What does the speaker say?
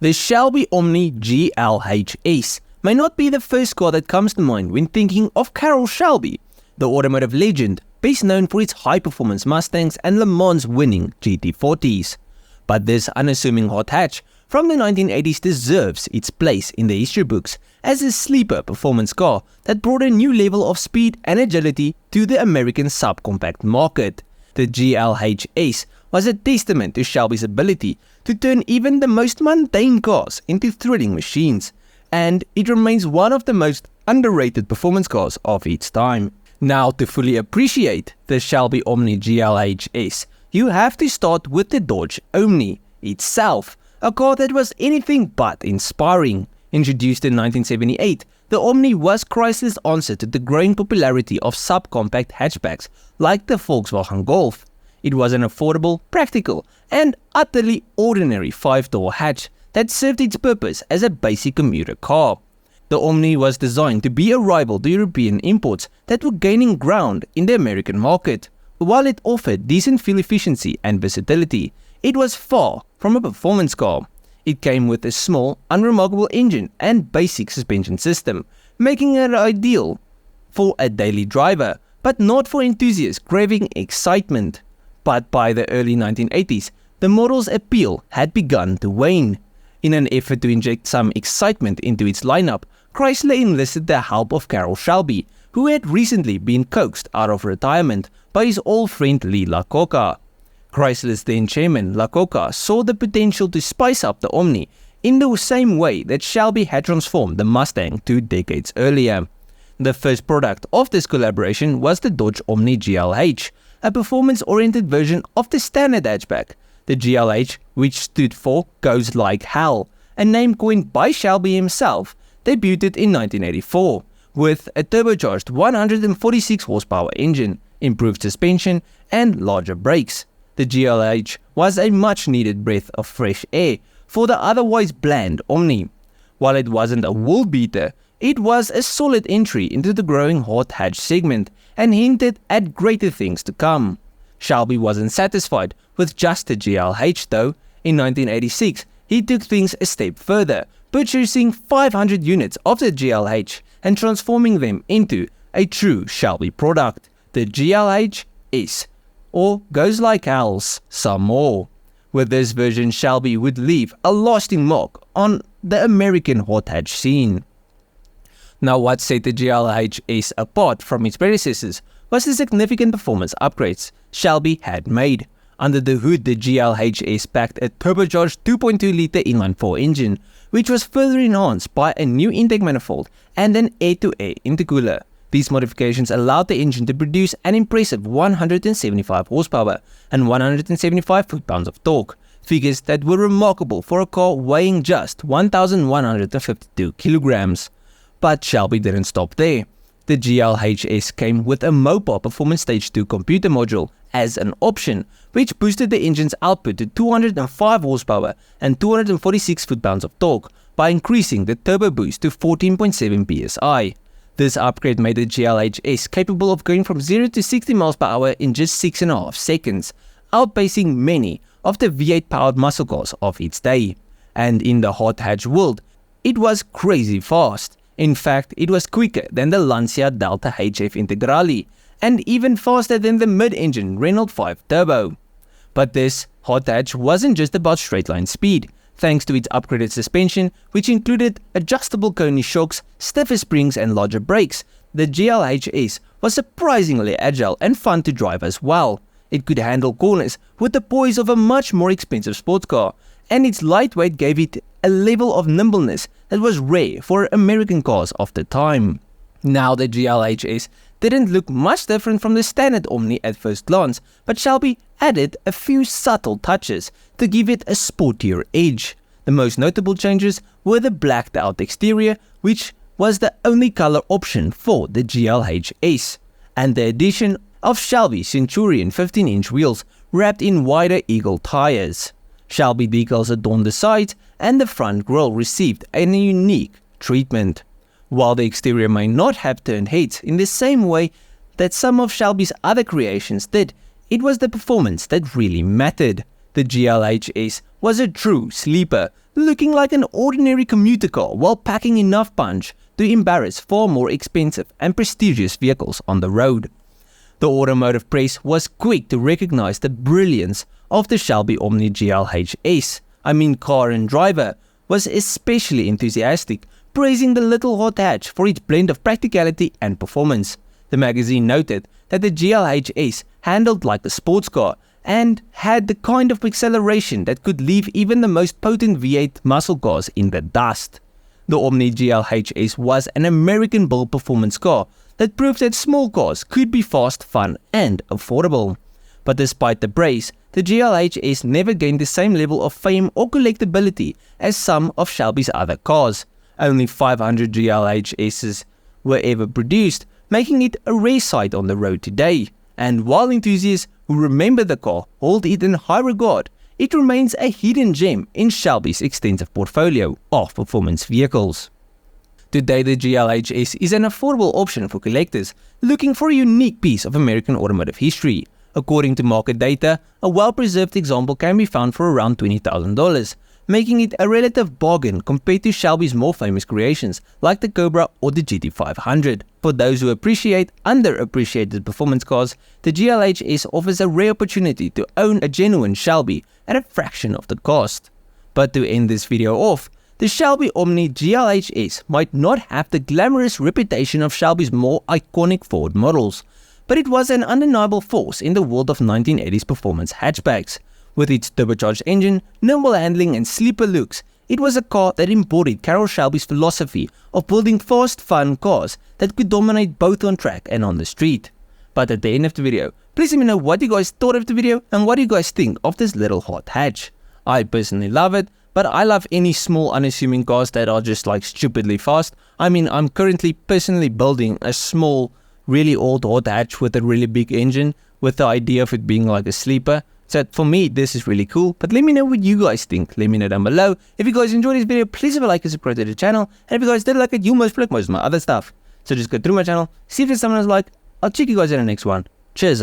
The Shelby Omni GLH-S may not be the first car that comes to mind when thinking of Carroll Shelby, the automotive legend best known for its high-performance Mustangs and Le Mans winning GT40s. But this unassuming hot hatch from the 1980s deserves its place in the history books as a sleeper performance car that brought a new level of speed and agility to the American subcompact market. The GLHS was a testament to Shelby's ability to turn even the most mundane cars into thrilling machines, and it remains one of the most underrated performance cars of its time. Now, to fully appreciate the Shelby Omni GLH-S, you have to start with the Dodge Omni itself, a car that was anything but inspiring. Introduced in 1978, the Omni was Chrysler's answer to the growing popularity of subcompact hatchbacks like the Volkswagen Golf. It was an affordable, practical, and utterly ordinary 5-door hatch that served its purpose as a basic commuter car. The Omni was designed to be a rival to European imports that were gaining ground in the American market. While it offered decent fuel efficiency and versatility, it was far from a performance car. It came with a small, unremarkable engine and basic suspension system, making it ideal for a daily driver, but not for enthusiasts craving excitement. But by the early 1980s, the model's appeal had begun to wane. In an effort to inject some excitement into its lineup, Chrysler enlisted the help of Carroll Shelby, who had recently been coaxed out of retirement by his old friend Lee Iacocca. Chrysler's then chairman Iacocca saw the potential to spice up the Omni in the same way that Shelby had transformed the Mustang 2 decades earlier. The first product of this collaboration was the Dodge Omni GLH, a performance-oriented version of the standard hatchback. The GLH, which stood for Goes Like Hell, a name coined by Shelby himself, debuted in 1984 with a turbocharged 146 horsepower engine, improved suspension, and larger brakes. The GLH was a much-needed breath of fresh air for the otherwise bland Omni. While it wasn't a world beater, it was a solid entry into the growing hot hatch segment and hinted at greater things to come. Shelby wasn't satisfied with just the GLH though. In 1986, he took things a step further, purchasing 500 units of the GLH and transforming them into a true Shelby product, the GLH-S, or Goes Like Hell's some more. With this version, Shelby would leave a lasting mark on the American hot hatch scene. Now, what set the GLH-S apart from its predecessors was the significant performance upgrades Shelby had made. Under the hood, the GLH-S packed a turbocharged 2.2-litre inline-4 engine, which was further enhanced by a new intake manifold and an air-to-air intercooler. These modifications allowed the engine to produce an impressive 175 horsepower and 175 foot-pounds of torque, figures that were remarkable for a car weighing just 1,152 kilograms. But Shelby didn't stop there. The GLH-S came with a Mopar Performance Stage 2 computer module as an option, which boosted the engine's output to 205 horsepower and 246 foot-pounds of torque by increasing the turbo boost to 14.7 psi. This upgrade made the GLH-S capable of going from 0 to 60 miles per hour in just 6.5 seconds, outpacing many of the V8-powered muscle cars of its day. And in the hot hatch world, it was crazy fast. In fact, it was quicker than the Lancia Delta HF Integrale, and even faster than the mid-engine Renault 5 Turbo. But this hot hatch wasn't just about straight-line speed. Thanks to its upgraded suspension, which included adjustable Koni shocks, stiffer springs and larger brakes, the GLH-S was surprisingly agile and fun to drive as well. It could handle corners with the poise of a much more expensive sports car, and its lightweight gave it a level of nimbleness that was rare for American cars of the time. Now, the GLH-S didn't look much different from the standard Omni at first glance, but Shelby added a few subtle touches to give it a sportier edge. The most notable changes were the blacked out exterior, which was the only color option for the GLH-S, and the addition of Shelby Centurion 15-inch wheels wrapped in wider Eagle tires. Shelby decals adorned the sides, and the front grille received a unique treatment. While the exterior may not have turned heads in the same way that some of Shelby's other creations did, it was the performance that really mattered. The GLHS was a true sleeper, looking like an ordinary commuter car while packing enough punch to embarrass far more expensive and prestigious vehicles on the road. The automotive press was quick to recognize the brilliance of the Shelby Omni GLH-S. Car and driver was especially enthusiastic, praising the little hot hatch for its blend of practicality and performance. The magazine noted that the GLH-S handled like a sports car and had the kind of acceleration that could leave even the most potent V8 muscle cars in the dust. The Omni GLH-S was an American-built performance car that proved that small cars could be fast, fun, and affordable. But despite the praise, the GLH-S never gained the same level of fame or collectability as some of Shelby's other cars. Only 500 GLH-Ss were ever produced, making it a rare sight on the road today. And while enthusiasts who remember the car hold it in high regard, it remains a hidden gem in Shelby's extensive portfolio of performance vehicles. Today, the GLHS is an affordable option for collectors looking for a unique piece of American automotive history. According to market data, a well-preserved example can be found for around $20,000, making it a relative bargain compared to Shelby's more famous creations like the Cobra or the GT500. For those who appreciate underappreciated performance cars, the GLHS offers a rare opportunity to own a genuine Shelby at a fraction of the cost. But to end this video off, the Shelby Omni GLH-S might not have the glamorous reputation of Shelby's more iconic Ford models, but it was an undeniable force in the world of 1980s performance hatchbacks. With its turbocharged engine, nimble handling and sleeper looks, it was a car that embodied Carroll Shelby's philosophy of building fast, fun cars that could dominate both on track and on the street. But at the end of the video, please let me know what you guys thought of the video and what you guys think of this little hot hatch. I personally love it, but I love any small unassuming cars that are just like stupidly fast. I'm currently personally building a small, really old hot hatch with a really big engine with the idea of it being like a sleeper. So for me, this is really cool, but let me know what you guys think. Let me know down below. If you guys enjoyed this video, please leave a like and subscribe to the channel. And if you guys did like it, you must like most of my other stuff. So just go through my channel, see if there's someone else like. I'll check you guys in the next one. Cheers,